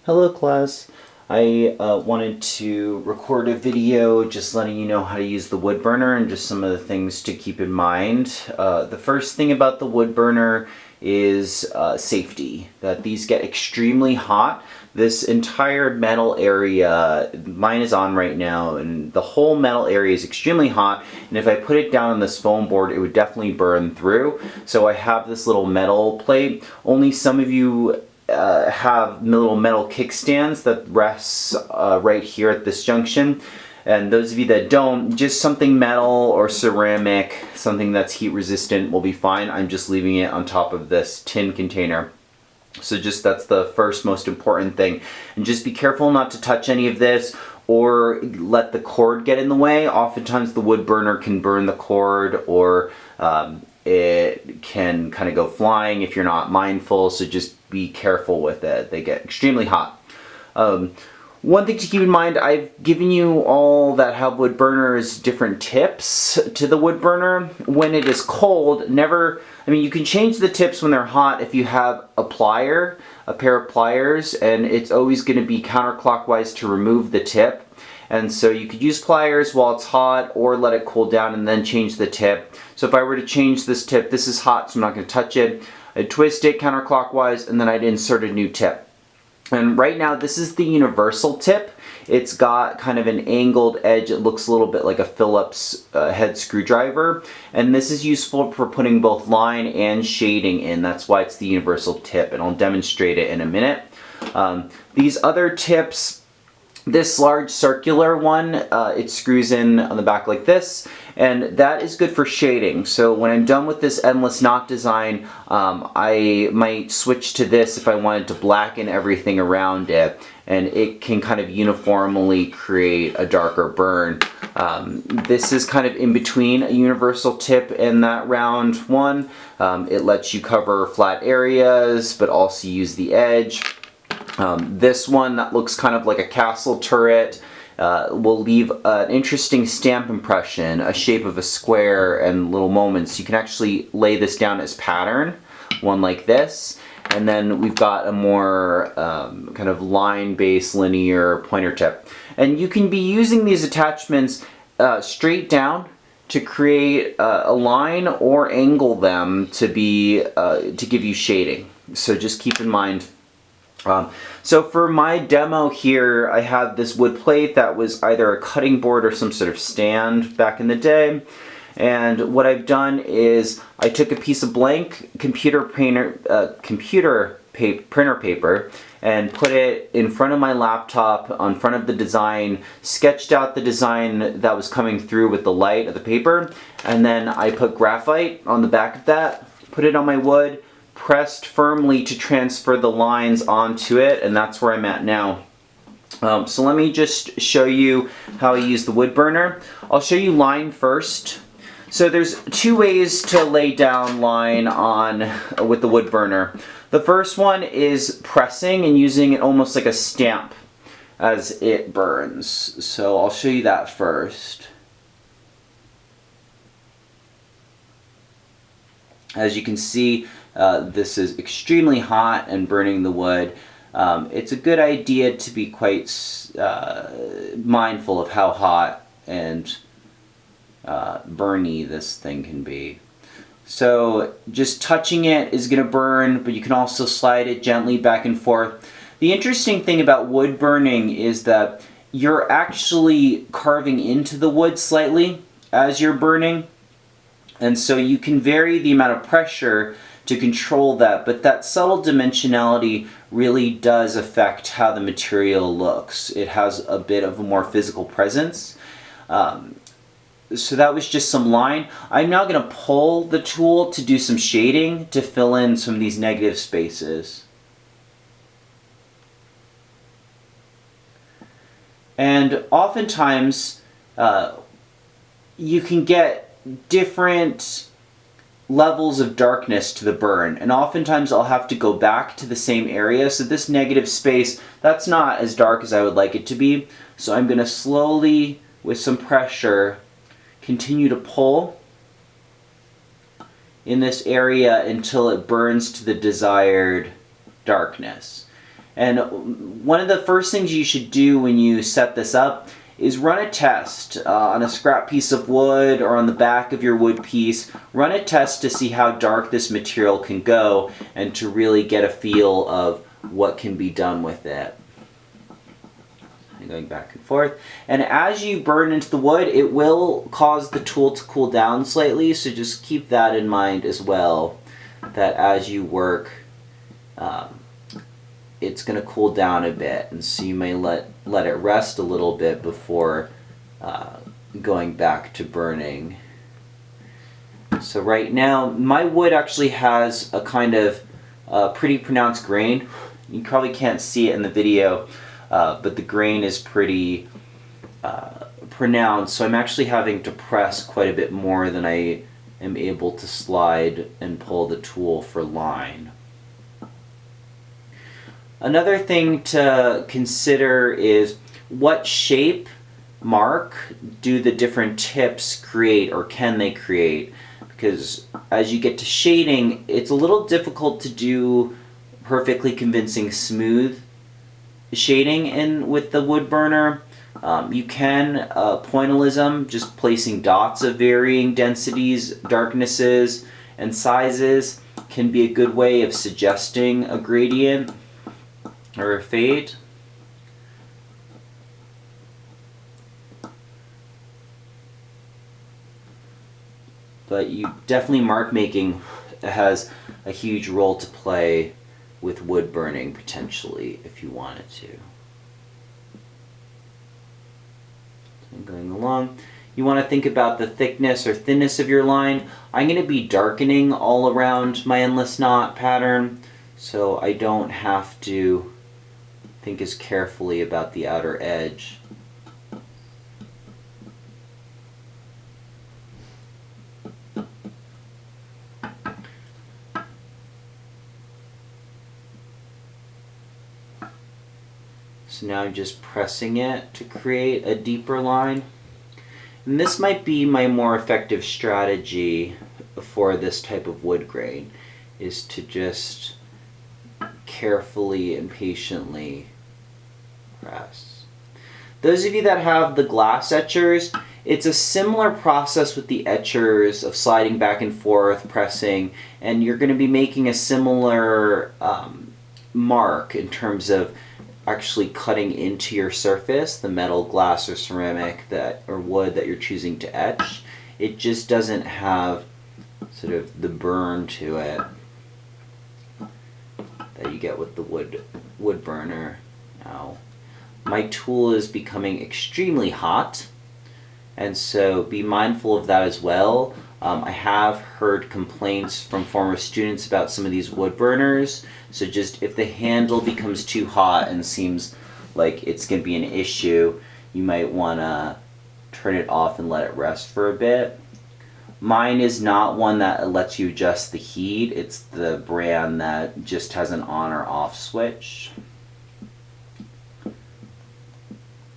Hello class. I wanted to record a video just letting you know how to use the wood burner and just some of the things to keep in mind. The first thing about the wood burner is safety, that these get extremely hot. This entire metal area, mine is on right now, and the whole metal area is extremely hot, and if I put it down on this foam board it would definitely burn through. So I have this little metal plate. Only some of you have little metal kickstands that rests right here at this junction, and those of you that don't, just something metal or ceramic, something that's heat resistant will be fine. I'm just leaving it on top of this tin container. So just that's the first most important thing, and just be careful not to touch any of this or let the cord get in the way. Oftentimes the wood burner can burn the cord, or it can kind of go flying if you're not mindful, so just be careful with it. They get extremely hot. One thing to keep in mind, I've given you all that have wood burners different tips to the wood burner. When it is cold, you can change the tips when they're hot if you have a plier, a pair of pliers, and it's always going to be counterclockwise to remove the tip. And so you could use pliers while it's hot, or let it cool down and then change the tip. So if I were to change this tip, this is hot so I'm not going to touch it, I'd twist it counterclockwise and then I'd insert a new tip. And right now this is the universal tip. It's got kind of an angled edge. It looks a little bit like a Phillips head screwdriver, and this is useful for putting both line and shading in. That's why it's the universal tip, and I'll demonstrate it in a minute. These other tips, this large circular one, it screws in on the back like this, and that is good for shading. So when I'm done with this endless knot design, I might switch to this if I wanted to blacken everything around it, and it can kind of uniformly create a darker burn. This is kind of in between a universal tip and that round one. It lets you cover flat areas but also use the edge. This one that looks kind of like a castle turret will leave an interesting stamp impression, a shape of a square and little moments. You can actually lay this down as pattern, one like this, and then we've got a more kind of line-based linear pointer tip. And you can be using these attachments straight down to create a line, or angle them to give you shading. So just keep in mind. So for my demo here, I have this wood plate that was either a cutting board or some sort of stand back in the day. And what I've done is I took a piece of blank computer printer paper and put it in front of my laptop on front of the design, sketched out the design that was coming through with the light of the paper, and then I put graphite on the back of that, put it on my wood, pressed firmly to transfer the lines onto it, and that's where I'm at now. So let me just show you how I use the wood burner. I'll show you line first. So there's two ways to lay down line with the wood burner. The first one is pressing and using it almost like a stamp as it burns. So I'll show you that first. As you can see, this is extremely hot and burning the wood. It's a good idea to be quite mindful of how hot and burny this thing can be. So just touching it is going to burn, but you can also slide it gently back and forth. The interesting thing about wood burning is that you're actually carving into the wood slightly as you're burning, and so you can vary the amount of pressure to control that, but that subtle dimensionality really does affect how the material looks. It has a bit of a more physical presence. So that was just some line. I'm now going to pull the tool to do some shading to fill in some of these negative spaces. And oftentimes you can get different levels of darkness to the burn, and oftentimes I'll have to go back to the same area. So this negative space, that's not as dark as I would like it to be. So I'm going to slowly, with some pressure, continue to pull in this area until it burns to the desired darkness. And one of the first things you should do when you set this up is run a test on a scrap piece of wood or on the back of your wood piece. Run a test to see how dark this material can go and to really get a feel of what can be done with it. Going back and forth, and as you burn into the wood, it will cause the tool to cool down slightly, so just keep that in mind as well, that as you work it's going to cool down a bit, and so you may let it rest a little bit before going back to burning. So right now my wood actually has a kind of pretty pronounced grain. You probably can't see it in the video, but the grain is pretty pronounced, so I'm actually having to press quite a bit more than I am able to slide and pull the tool for line. Another thing to consider is what shape mark do the different tips create, or can they create? Because as you get to shading, it's a little difficult to do perfectly convincing smooth shading in with the wood burner. You can pointillism, just placing dots of varying densities, darknesses, and sizes can be a good way of suggesting a gradient or a fade. But you definitely, mark making has a huge role to play with wood burning, potentially, if you wanted to. And going along, you want to think about the thickness or thinness of your line. I'm going to be darkening all around my endless knot pattern, so I don't have to think as carefully about the outer edge. So now I'm just pressing it to create a deeper line. And this might be my more effective strategy for this type of wood grain, is to just carefully and patiently press. Those of you that have the glass etchers, it's a similar process with the etchers of sliding back and forth, pressing, and you're going to be making a similar mark in terms of actually cutting into your surface, the metal, glass, or ceramic or wood that you're choosing to etch. It just doesn't have sort of the burn to it that you get with the wood burner. Now, my tool is becoming extremely hot, and so be mindful of that as well. I have heard complaints from former students about some of these wood burners, so just if the handle becomes too hot and seems like it's going to be an issue, you might want to turn it off and let it rest for a bit. Mine is not one that lets you adjust the heat. It's the brand that just has an on or off switch.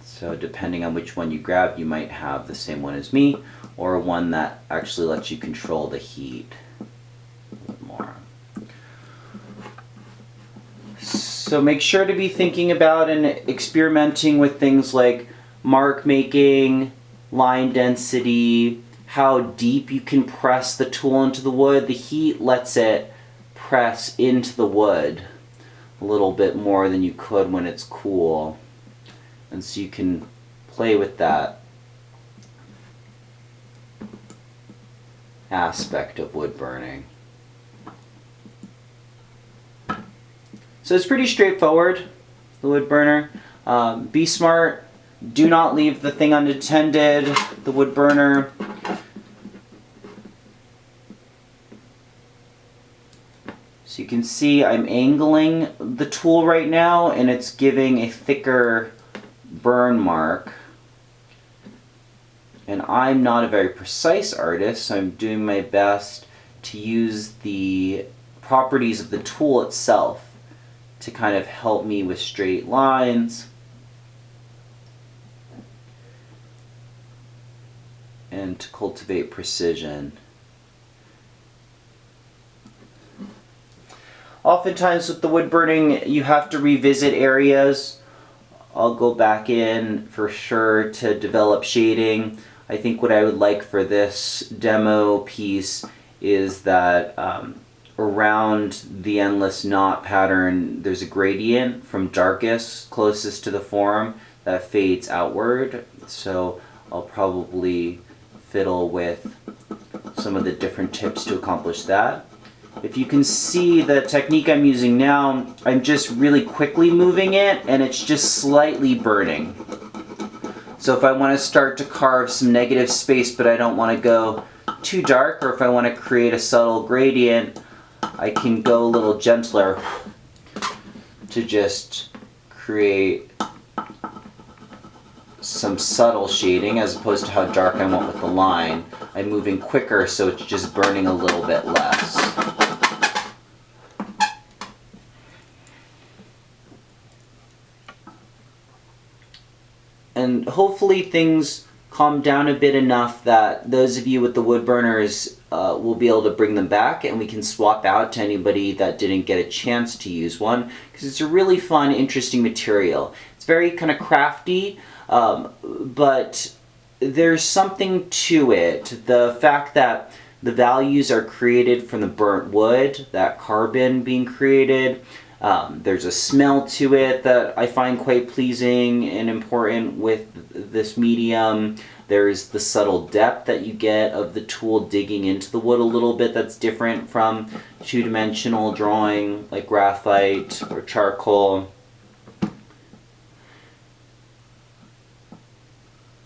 So depending on which one you grab, you might have the same one as me, or one that actually lets you control the heat a little more. So make sure to be thinking about and experimenting with things like mark making, line density, how deep you can press the tool into the wood. The heat lets it press into the wood a little bit more than you could when it's cool. And so you can play with that aspect of wood burning. So it's pretty straightforward, the wood burner. Be smart. Do not leave the thing unattended, the wood burner. So you can see I'm angling the tool right now, and it's giving a thicker burn mark. And I'm not a very precise artist, so I'm doing my best to use the properties of the tool itself to kind of help me with straight lines and to cultivate precision. Oftentimes with the wood burning, you have to revisit areas. I'll go back in for sure to develop shading. I think what I would like for this demo piece is that around the endless knot pattern, there's a gradient from darkest closest to the form that fades outward. So I'll probably fiddle with some of the different tips to accomplish that. If you can see the technique I'm using now, I'm just really quickly moving it and it's just slightly burning. So if I want to start to carve some negative space but I don't want to go too dark, or if I want to create a subtle gradient, I can go a little gentler to just create some subtle shading as opposed to how dark I want with the line. I'm moving quicker so it's just burning a little bit less. And hopefully things calm down a bit enough that those of you with the wood burners will be able to bring them back and we can swap out to anybody that didn't get a chance to use one, because it's a really fun, interesting material. It's very kind of crafty, but there's something to it. The fact that the values are created from the burnt wood, that carbon being created, there's a smell to it that I find quite pleasing and important with this medium. There's the subtle depth that you get of the tool digging into the wood a little bit that's different from two-dimensional drawing like graphite or charcoal.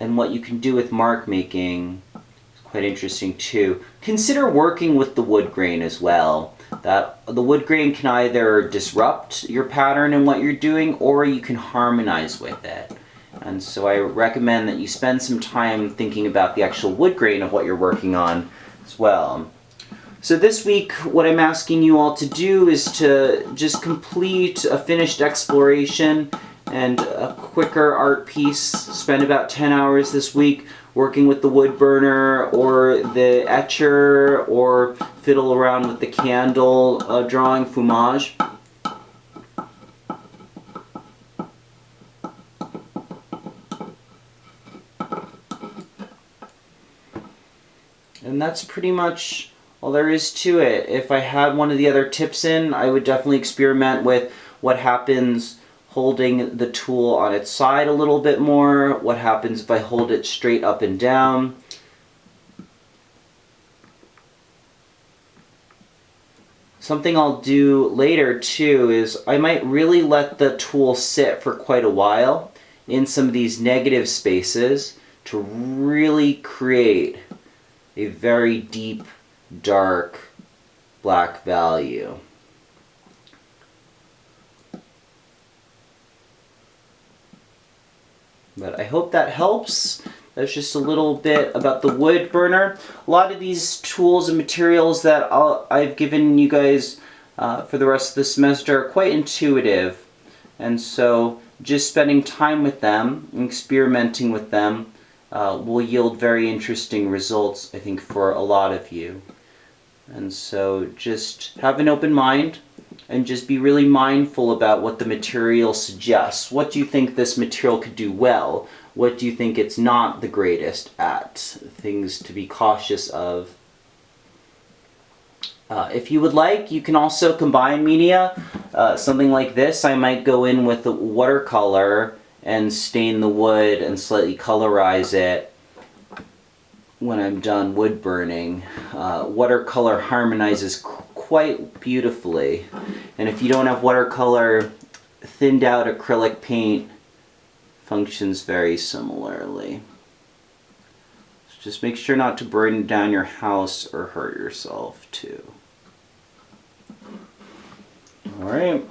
And what you can do with mark making is quite interesting too. Consider working with the wood grain as well. That the wood grain can either disrupt your pattern and what you're doing, or you can harmonize with it. And so I recommend that you spend some time thinking about the actual wood grain of what you're working on as well. So this week, what I'm asking you all to do is to just complete a finished exploration and a quicker art piece. Spend about 10 hours this week working with the wood burner or the etcher, or fiddle around with the candle drawing fumage. And that's pretty much all there is to it. If I had one of the other tips in, I would definitely experiment with what happens holding the tool on its side a little bit more, what happens if I hold it straight up and down. Something I'll do later too is I might really let the tool sit for quite a while in some of these negative spaces to really create a very deep, dark, black value. But I hope that helps. That's just a little bit about the wood burner. A lot of these tools and materials that I've given you guys for the rest of the semester are quite intuitive. And so just spending time with them and experimenting with them will yield very interesting results, I think, for a lot of you. And so just have an open mind and just be really mindful about what the material suggests. What do you think this material could do well? What do you think it's not the greatest at? Things to be cautious of. If you would like, you can also combine media. Something like this, I might go in with the watercolor and stain the wood and slightly colorize it when I'm done wood burning. Watercolor harmonizes quite beautifully. And if you don't have watercolor, thinned out acrylic paint functions very similarly. So just make sure not to burn down your house or hurt yourself too. Alright,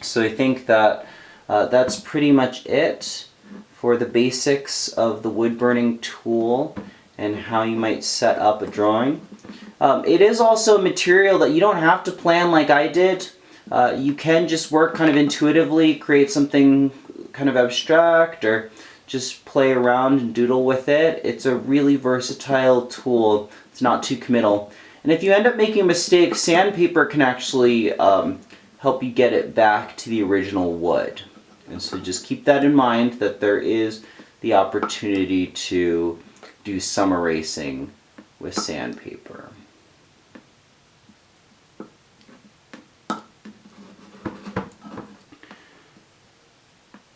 so I think that that's pretty much it for the basics of the wood burning tool and how you might set up a drawing. It is also a material that you don't have to plan like I did. You can just work kind of intuitively, create something kind of abstract, or just play around and doodle with it. It's a really versatile tool. It's not too committal. And if you end up making a mistake, sandpaper can actually help you get it back to the original wood. And so just keep that in mind, that there is the opportunity to do some erasing with sandpaper.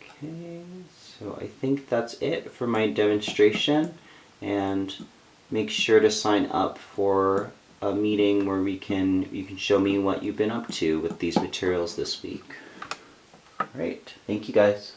Okay, so I think that's it for my demonstration, and make sure to sign up for a meeting where you can show me what you've been up to with these materials this week. All right, thank you guys.